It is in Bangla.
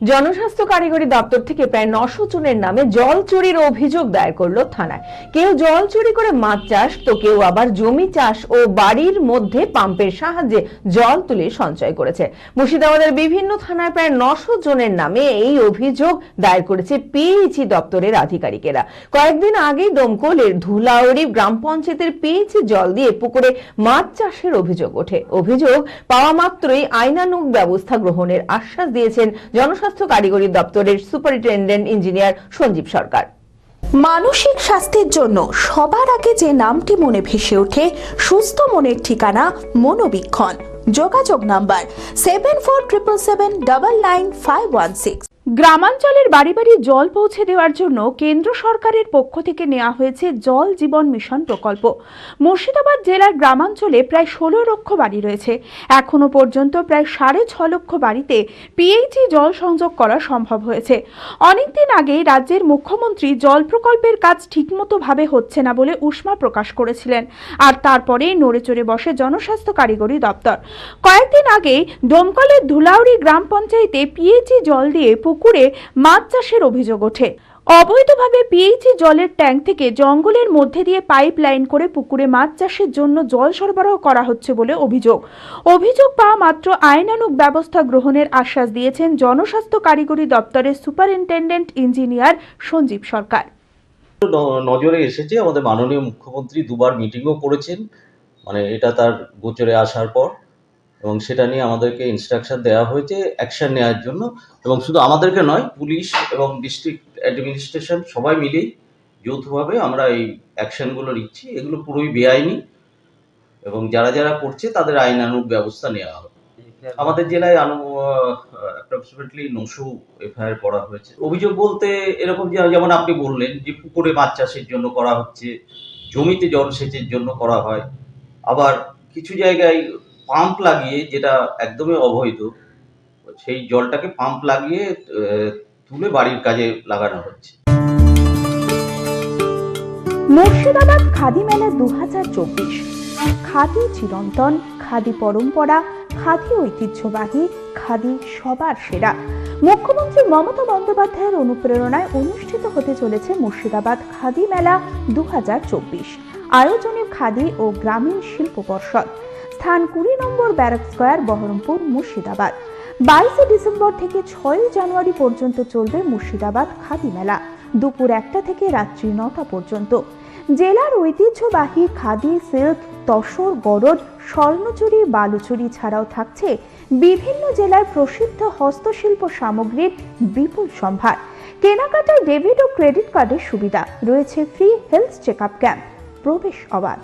জনস্বাস্থ্য কারিগরি দপ্তর থেকে প্রায় 900 জনের নামে জল চুরির অভিযোগ দায়ের করলো থানায়। কেউ জল চুরি করে মাছ চাষ, তো কেউ আবার জমি চাষ ও বাড়ির মধ্যে পাম্পের সাহায্যে জল তুলে সঞ্চয় করেছে। মুর্শিদাবাদের বিভিন্ন থানায় প্রায় 900 জনের নামে এই অভিযোগ দায়ের করেছে পিএইচই দপ্তরের আধিকারিকেরা। কয়েকদিন আগেই দমকলের ধুলাউড়ি গ্রাম পঞ্চায়েতের পিএইচই জল দিয়ে পুকুরে মাছ চাষের অভিযোগ ওঠে। অভিযোগ পাওয়া মাত্রই আইনানুগ ব্যবস্থা গ্রহণের আশ্বাস দিয়েছেন জনস্বাস্থ্য কারিগরি দপ্তরের সুপারিনটেনডেন্ট ইঞ্জিনিয়ার সঞ্জীব সরকার। মানসিক স্বাস্থ্যের জন্য সবার আগে যে নামটি মনে ভেসে ওঠে, সুস্থ মনের ঠিকানা মনোবীক্ষণ। যোগাযোগ নাম্বার 7477799516। গ্রামাঞ্চলের বাড়ি বাড়ি জল পৌঁছে দেওয়ার জন্য কেন্দ্র সরকারের পক্ষ থেকে নেওয়া হয়েছে জল জীবন মিশন প্রকল্প। মুর্শিদাবাদ জেলার গ্রামাঞ্চলে প্রায় 16 লক্ষ বাড়ি রয়েছে। এখনো পর্যন্ত প্রায় 6.5 লক্ষ বাড়িতে পিএইচই জল সংযোগ করা সম্ভব হয়েছে। অনেকদিন আগেই রাজ্যের মুখ্যমন্ত্রী জল প্রকল্পের কাজ ঠিকমতো ভাবে হচ্ছে না বলে উষ্মা প্রকাশ করেছিলেন, আর তারপরেই নড়েচড়ে বসে জনস্বাস্থ্য কারিগরি দপ্তর। কয়েকদিন আগেই দমকলের ধুলাউড়ি গ্রাম পঞ্চায়েতে পিএইচই জল দিয়ে পুকুরে মাছ চাষের অভিযোগ ওঠে। অবৈধভাবে পিএইচই জলের ট্যাঙ্ক থেকে জঙ্গলের মধ্যে দিয়ে পাইপ লাইন করে পুকুরে মাছ চাষের জন্য জল সরবরাহ করা হচ্ছে বলে অভিযোগ পাওয়া মাত্র আইনানুগ ব্যবস্থা গ্রহণের আশ্বাস দিয়েছেন জনস্বাস্থ্য কারিগরি দপ্তরের সুপারিনটেনডেন্ট ইঞ্জিনিয়ার সঞ্জীব সরকার। নজরে এসেছে, আমাদের মাননীয় মুখ্যমন্ত্রী দুবার মিটিংও করেছেন, মানে এটা তার গোচরে আসার পর, এবং সেটা নিয়ে আমাদেরকে ইনস্ট্রাকশন দেওয়া হয়েছে অ্যাকশন নেওয়ার জন্য। এবং শুধু আমাদেরকে নয়, পুলিশ এবং ডিস্ট্রিক্ট অ্যাডমিনিস্ট্রেশন সবাই মিলেই যৌথভাবে আমরা এই অ্যাকশনগুলো নিচ্ছি। এগুলো পুরোই বেআইনি এবং যারা যারা করছে তাদের আইনানুগ ব্যবস্থা নেওয়া হবে। আমাদের জেলায় অ্যাপ্রক্সিমেটলি 900 এফআইআর করা হয়েছে। অভিযোগ বলতে এরকম, যেমন আপনি বললেন যে পুকুরে মাছ চাষের জন্য করা হচ্ছে, জমিতে জলসেচের জন্য করা হয়, আবার কিছু জায়গায় পাম্প লাগিয়ে, যেটা একদমই অবৈধ, সেই জলটাকে পাম্প লাগিয়ে তুলে বাড়ির কাজে লাগানো হচ্ছে। মুর্শিদাবাদ খাদি মেলা 2024। খাদি চিরন্তন, খাদি পরম্পরা, খাদি ঐতিহ্যবাহী, খাদি সবার সেরা। মুখ্যমন্ত্রী মমতা বন্দ্যোপাধ্যায়ের অনুপ্রেরণায় অনুষ্ঠিত হতে চলেছে মুর্শিদাবাদ খাদি মেলা 2024। আয়োজনে খাদি ও গ্রামীণ শিল্প পর্ষদ। স্থান 20 নম্বর Barrack Square, Baharampur, Murshidabad. 22 December থেকে 6 জানুয়ারি পর্যন্ত চলবে মুর্শিদাবাদ খাদি মেলা, দুপুর 1টা থেকে রাত্রি 9টা পর্যন্ত। জেলার ঐতিহ্যবাহী খাদি, সিল্ক, তসর, গরদ, স্বর্ণচুরি, বালুচুরি ছাড়াও থাকছে বিভিন্ন জেলার প্রসিদ্ধ হস্তশিল্প সামগ্রীর বিপুল সম্ভার। কেনাকাটায় ডেবিট ও ক্রেডিট কার্ডের সুবিধা রয়েছে। ফ্রি হেলথ চেকআপ ক্যাম্প, প্রবেশ অবাধ।